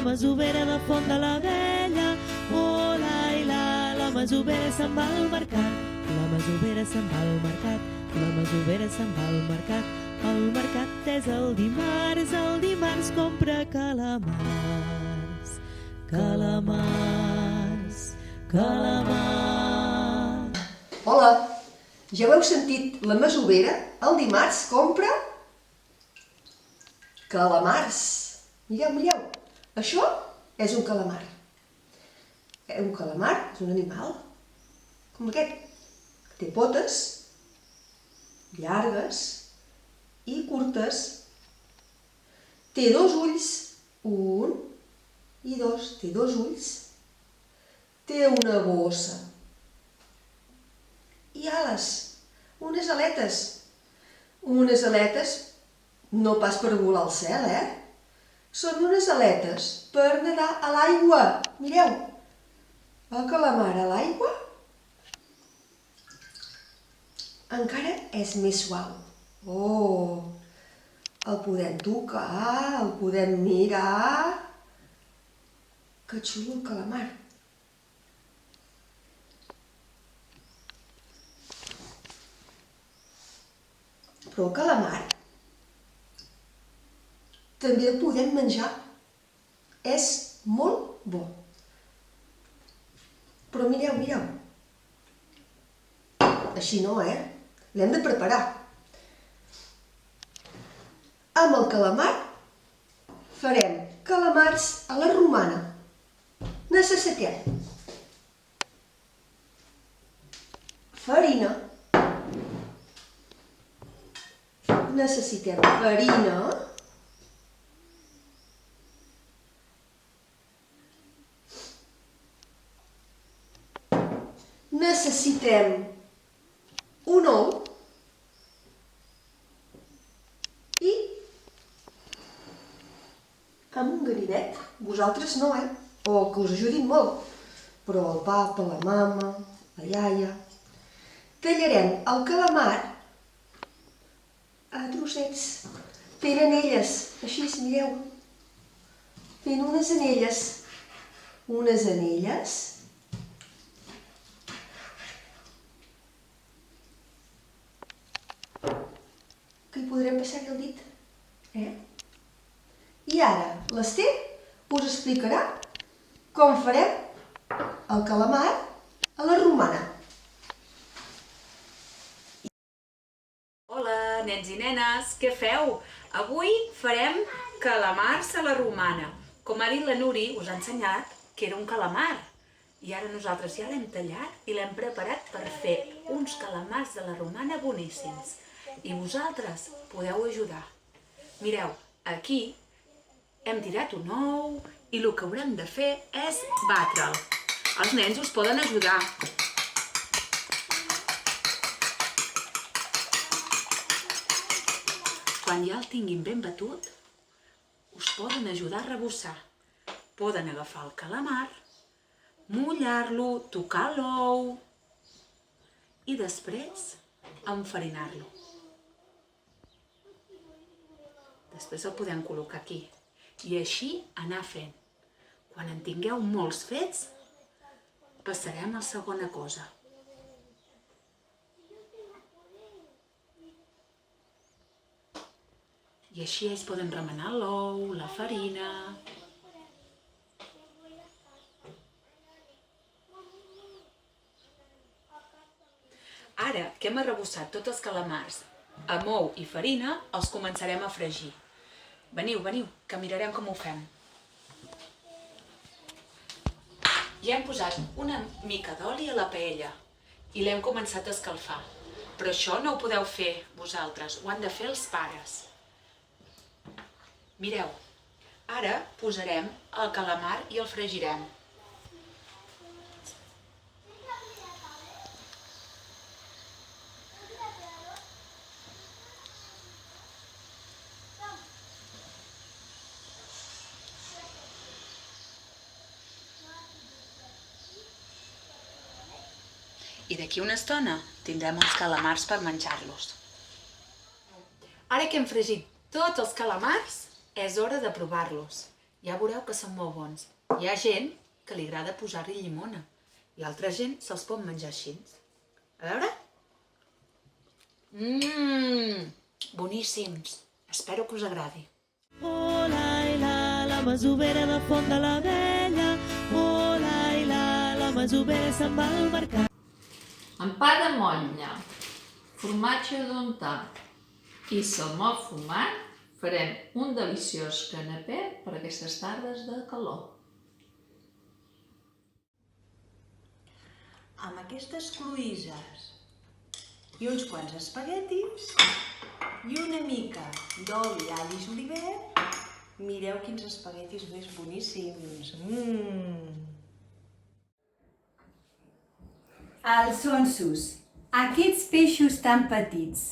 la masovera de Font de l'Abella. Oh, la masovera se'n va al mercat. La masovera se'n va al mercat. La masovera se'n va al mercat. El mercat és el dimarts compra calamars. Calamars, calamars. Hola, ja ho heu sentit, la masovera el dimarts compra calamars. Mireu, això és un calamar. Un calamar és un animal com aquest, que té potes llargues i curtes. Té dos ulls, un i dos, té dos ulls. Té una bossa i ales, unes aletes no pas per volar al cel, Són unes aletes per nedar a l'aigua. Mireu, el calamar a l'aigua encara és més suau. Oh, el podem tocar, el podem mirar. Que xulo el calamar. Però el calamar també el podem menjar. És molt bo. Però mireu. Així no, L'hem de preparar. Amb el calamar farem calamars a la romana. Necessitem farina. Necessitem un ou i amb un ganivet, vosaltres no, o que us ajudin molt, però el papa, la mama, la iaia. Tallarem el calamar a trossets, fent anelles, així, mireu, fent unes anelles que hi podrem passar el dit, I ara l'Ester us explicarà com farem el calamar a la romana. Hola, nens i nenes, què feu? Avui farem calamars a la romana. Com ha dit la Nuri, us ha ensenyat que era un calamar. I ara nosaltres ja l'hem tallat i l'hem preparat per fer uns calamars de la romana boníssims. I vosaltres podeu ajudar. Mireu, aquí hem tirat un ou i el que haurem de fer és batre'l. Els nens us poden ajudar. Quan ja el tinguin ben batut, us poden ajudar a rebossar. Poden agafar el calamar, mullar-lo, tocar l'ou i després enfarinar-lo. Després el podem col·locar aquí i així anar fent. Quan en tingueu molts fets, passarem a la segona cosa. I així ells poden remenar l'ou, la farina. Ara que hem arrebossat tots els calamars amb ou i farina, els començarem a fregir. Veniu, que mirarem com ho fem. Ja hem posat una mica d'oli a la paella i l'hem començat a escalfar. Però això no ho podeu fer vosaltres, ho han de fer els pares. Mireu, ara posarem el calamar i el fregirem. I d'aquí una estona tindrem els calamars per menjar-los. Ara que hem fregit tots els calamars, és hora de provar-los. Ja veureu que són molt bons. Hi ha gent que li agrada posar-hi llimona i altra gent se'ls pot menjar així. A veure? Boníssims. Espero que us agradi. Oh, la masovera de Font de l'Abella. Oh, la masovera se'n va al mercat. Amb pa de motlla, formatge d'untar i salmó fumat farem un deliciós canapè per aquestes tardes de calor. Amb aquestes cloïsses i uns quants espaguetis i una mica d'oli, all i julivert, mireu quins espaguetis més boníssims. Els sonsos, aquests peixos tan petits,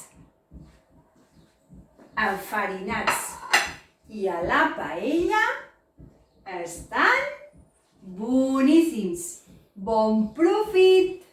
enfarinats i a la paella, estan boníssims. Bon profit!